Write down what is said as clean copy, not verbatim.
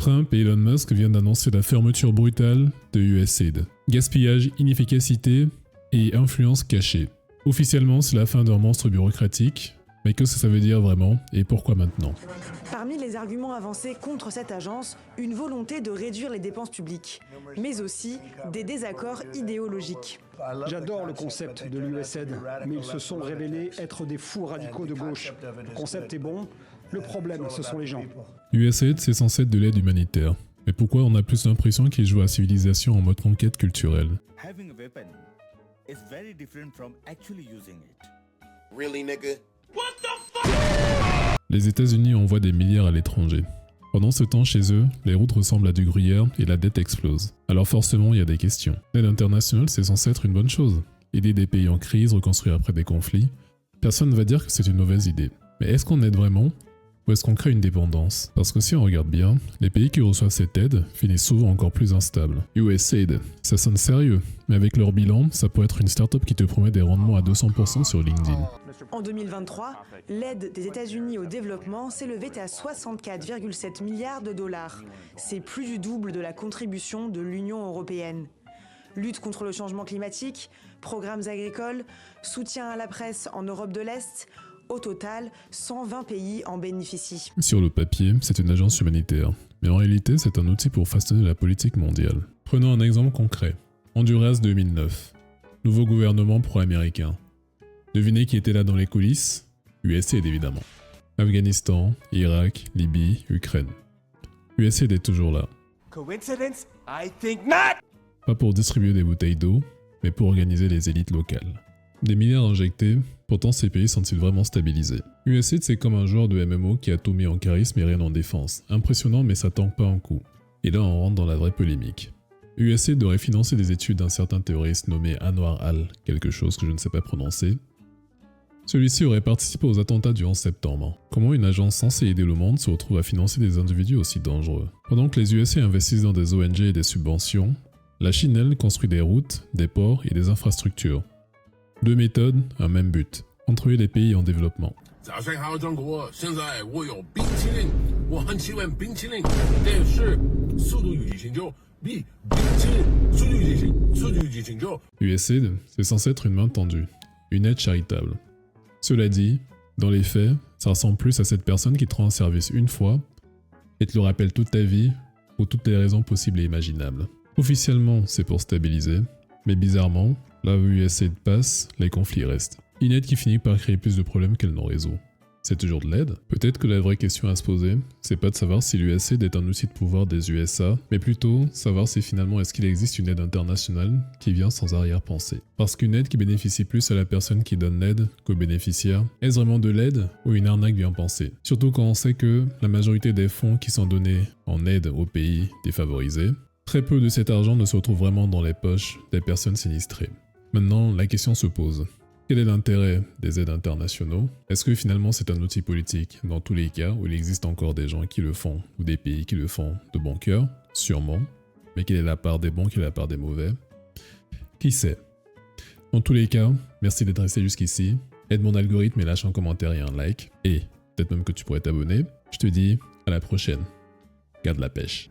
Trump et Elon Musk viennent d'annoncer la fermeture brutale de USAID. Gaspillage, inefficacité et influence cachée. Officiellement, c'est la fin d'un monstre bureaucratique, mais qu'est-ce que ça veut dire vraiment et pourquoi maintenant? Parmi les arguments avancés contre cette agence, une volonté de réduire les dépenses publiques, mais aussi des désaccords idéologiques. J'adore le concept de l'USAID, mais ils se sont révélés être des fous radicaux de gauche. Le concept est bon, le problème, ce sont les gens. USAID, c'est censé être de l'aide humanitaire. Mais pourquoi on a plus l'impression qu'ils jouent à la civilisation en mode conquête culturelle? Having a weapon is very different from actually using it. Really, nigga? Les États-Unis envoient des milliards à l'étranger. Pendant ce temps, chez eux, les routes ressemblent à du gruyère et la dette explose. Alors forcément, il y a des questions. L'aide internationale, c'est censé être une bonne chose. Aider des pays en crise, reconstruire après des conflits. Personne ne va dire que c'est une mauvaise idée. Mais est-ce qu'on aide vraiment? Ou est-ce qu'on crée une dépendance? Parce que si on regarde bien, les pays qui reçoivent cette aide finissent souvent encore plus instables. USAID, ça sonne sérieux, mais avec leur bilan, ça pourrait être une start-up qui te promet des rendements à 200% sur LinkedIn. En 2023, l'aide des États-Unis au développement s'élevait à 64,7 milliards de dollars. C'est plus du double de la contribution de l'Union européenne. Lutte contre le changement climatique, programmes agricoles, soutien à la presse en Europe de l'Est. Au total, 120 pays en bénéficient. Sur le papier, c'est une agence humanitaire, mais en réalité, c'est un outil pour façonner la politique mondiale. Prenons un exemple concret. Honduras 2009. Nouveau gouvernement pro-américain. Devinez qui était là dans les coulisses? USAID évidemment. Afghanistan, Irak, Libye, Ukraine. USAID est toujours là. Coincidence? I think not! Pas pour distribuer des bouteilles d'eau, mais pour organiser les élites locales. Des milliards injectés, pourtant ces pays sont-ils vraiment stabilisés? USAID c'est comme un joueur de MMO qui a tout mis en charisme et rien en défense. Impressionnant mais ça tanque pas un coup. Et là on rentre dans la vraie polémique. USAID devrait financer des études d'un certain terroriste nommé Anwar al quelque chose que je ne sais pas prononcer. Celui-ci aurait participé aux attentats du 11 septembre. Comment une agence censée aider le monde se retrouve à financer des individus aussi dangereux? Pendant que les USA investissent dans des ONG et des subventions, la Chine elle construit des routes, des ports et des infrastructures. Deux méthodes, un même but, contrôler les pays en développement. USAID, c'est censé être une main tendue, une aide charitable. Cela dit, dans les faits, ça ressemble plus à cette personne qui te rend un service une fois et te le rappelle toute ta vie pour toutes les raisons possibles et imaginables. Officiellement, c'est pour stabiliser, mais bizarrement, là où USAID passe, les conflits restent. Une aide qui finit par créer plus de problèmes qu'elle n'en résout. C'est toujours de l'aide? Peut-être que la vraie question à se poser, c'est pas de savoir si l'USAID est un outil de pouvoir des USA, mais plutôt savoir si finalement est-ce qu'il existe une aide internationale qui vient sans arrière-pensée. Parce qu'une aide qui bénéficie plus à la personne qui donne l'aide qu'au bénéficiaire, est-ce vraiment de l'aide ou une arnaque bien pensée? Surtout quand on sait que la majorité des fonds qui sont donnés en aide aux pays défavorisés, très peu de cet argent ne se retrouve vraiment dans les poches des personnes sinistrées. Maintenant, la question se pose. Quel est l'intérêt des aides internationaux? Est-ce que finalement c'est un outil politique dans tous les cas où il existe encore des gens qui le font ou des pays qui le font de bon cœur? Sûrement. Mais quelle est la part des bons, quelle est la part des mauvais? Qui sait? Dans tous les cas, merci d'être resté jusqu'ici. Aide mon algorithme et lâche un commentaire et un like. Et peut-être même que tu pourrais t'abonner. Je te dis à la prochaine. Garde la pêche.